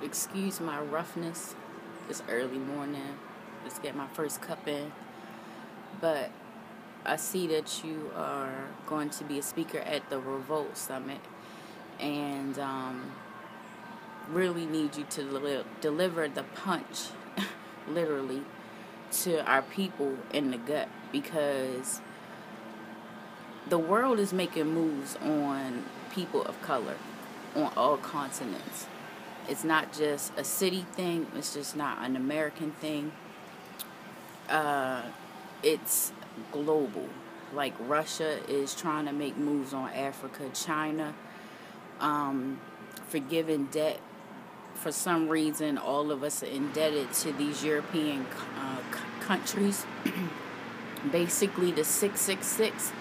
Excuse my roughness. It's early morning. Let's get my first cup in. But I see that you are going to be a speaker at the Revolt Summit, and really need you to deliver the punch, literally, to our people in the gut, because the world is making moves on people of color on all continents. It's not just a city thing. It's just not an American thing. It's global. Like Russia is trying to make moves on Africa. China, forgiving debt. For some reason, all of us are indebted to these European countries. Basically, the 666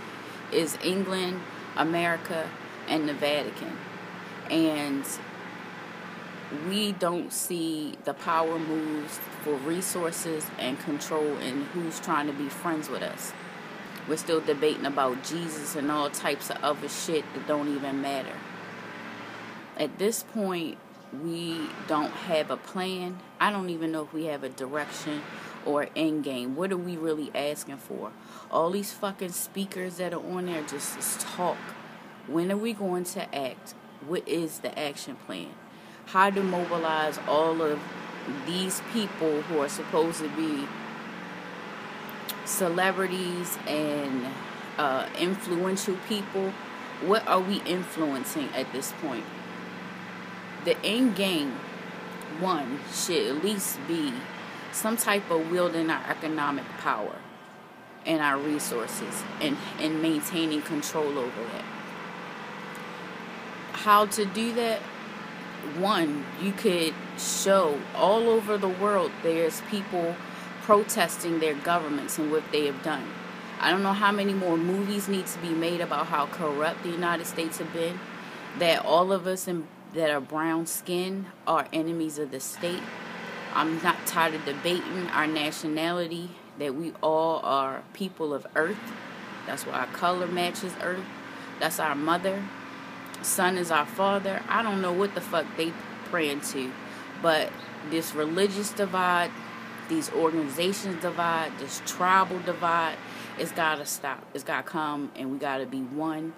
is England, America, and the Vatican. And we don't see the power moves for resources and control and who's trying to be friends with us. We're still debating about Jesus and all types of other shit that don't even matter. At this point, we don't have a plan. I don't even know if we have a direction or end game. What are we really asking for? All these fucking speakers that are on there just talk. When are we going to act? What is the action plan? How to mobilize all of these people who are supposed to be celebrities and influential people? What are we influencing at this point? The end game, one, should at least be some type of wielding our economic power and our resources and maintaining control over that. How to do that? One, you could show all over the world there's people protesting their governments and what they have done. I don't know how many more movies need to be made about how corrupt the United States have been, that all of us that are brown skinned are enemies of the state. I'm not tired of debating our nationality, that we all are people of earth. That's why our color matches earth. That's our mother. Sun is our father. I don't know what the fuck they praying to, but this religious divide, these organizations divide, this tribal divide, it's gotta stop. It's gotta come, and we gotta be one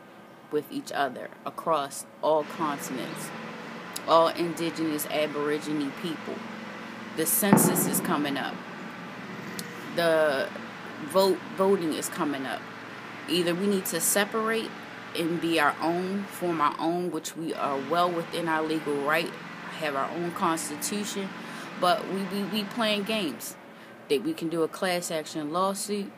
with each other across all continents, all indigenous Aborigine people. The census is coming up. The voting is coming up. Either we need to separate and be our own, form our own, which we are well within our legal right, have our own constitution, but we playing games. That we can do a class action lawsuit,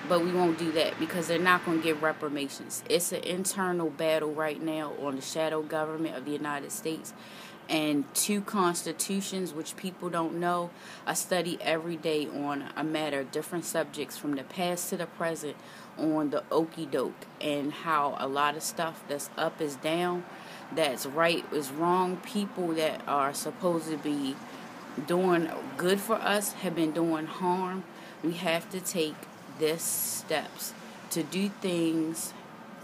but we won't do that because they're not going to give reparations. It's an internal battle right now on the shadow government of the United States and two constitutions, which people don't know. I study every day on a matter of different subjects from the past to the present on the okie doke and how a lot of stuff that's up is down, that's right is wrong. People that are supposed to be doing good for us have been doing harm. We have to take these steps to do things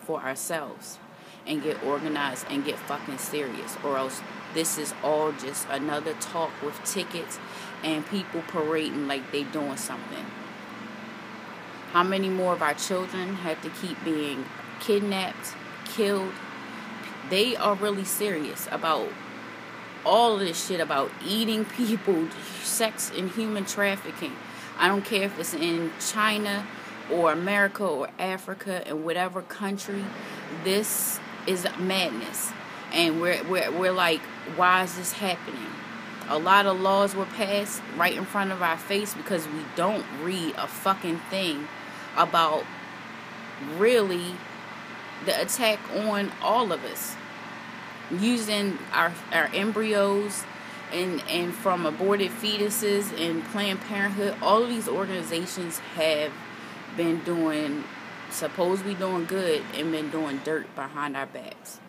for ourselves and get organized and get fucking serious, or else this is all just another talk with tickets and people parading like they doing something. How many more of our children have to keep being kidnapped, killed? They are really serious about all of this shit about eating people, sex and human trafficking. I don't care if it's in China or America or Africa and whatever country. This is madness. And we're like, why is this happening? A lot of laws were passed right in front of our face because we don't read a fucking thing about really the attack on all of us. Using our embryos and from aborted fetuses and Planned Parenthood. All of these organizations have been supposedly doing good and been doing dirt behind our backs.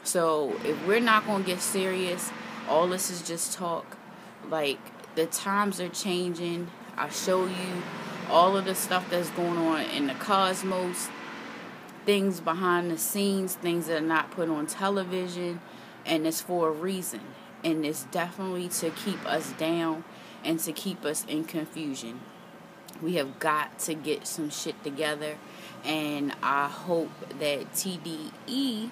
So if we're not going to get serious, all this is just talk. Like, the times are changing. I show you all of the stuff that's going on in the cosmos, things behind the scenes, things that are not put on television, and it's for a reason. and it's definitely to keep us down and to keep us in confusion. We have got to get some shit together, and I hope that TDE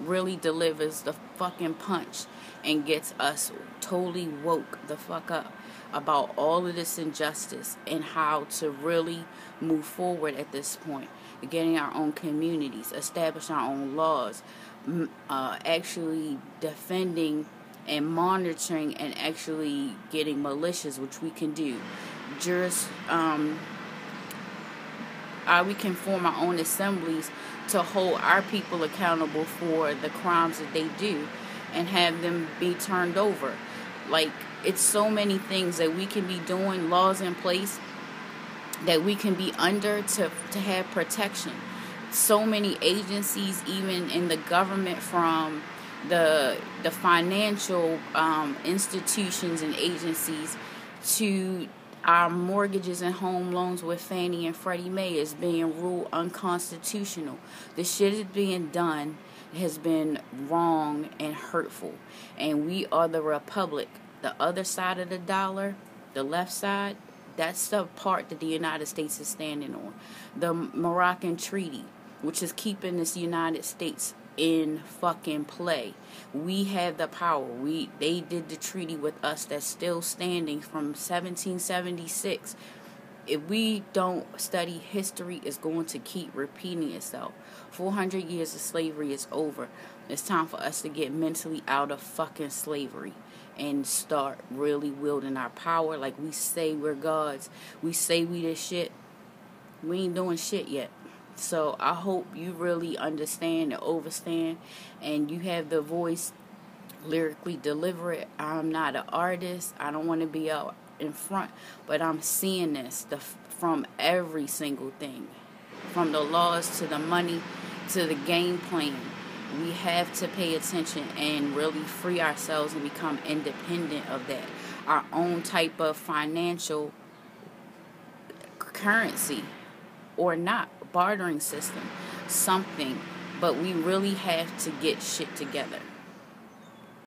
really delivers the fucking punch and gets us totally woke the fuck up about all of this injustice and how to really move forward at this point. Getting our own communities, establish our own laws, actually defending and monitoring and actually getting militias, which we can do. We can form our own assemblies to hold our people accountable for the crimes that they do and have them be turned over. Like, it's so many things that we can be doing, laws in place that we can be under to have protection. So many agencies, even in the government, from the financial institutions and agencies to our mortgages and home loans with Fannie and Freddie Mae, is being ruled unconstitutional. The shit is being done has been wrong and hurtful. And we are the republic. The other side of the dollar, the left side, that's the part that the United States is standing on. The Moroccan Treaty, which is keeping this United States in fucking play. We have the power. They did the treaty with us that's still standing from 1776. If we don't study history, it's going to keep repeating itself. 400 years of slavery is over. It's time for us to get mentally out of fucking slavery and start really wielding our power. Like we say we're gods. We say we this shit. We ain't doing shit yet. So I hope you really understand and overstand, and you have the voice, lyrically deliver it. I'm not an artist. I don't want to be out in front, but I'm seeing this from every single thing, from the laws to the money to the game plan. We have to pay attention and really free ourselves and become independent of that. Our own type of financial currency or not, bartering system, something. But we really have to get shit together.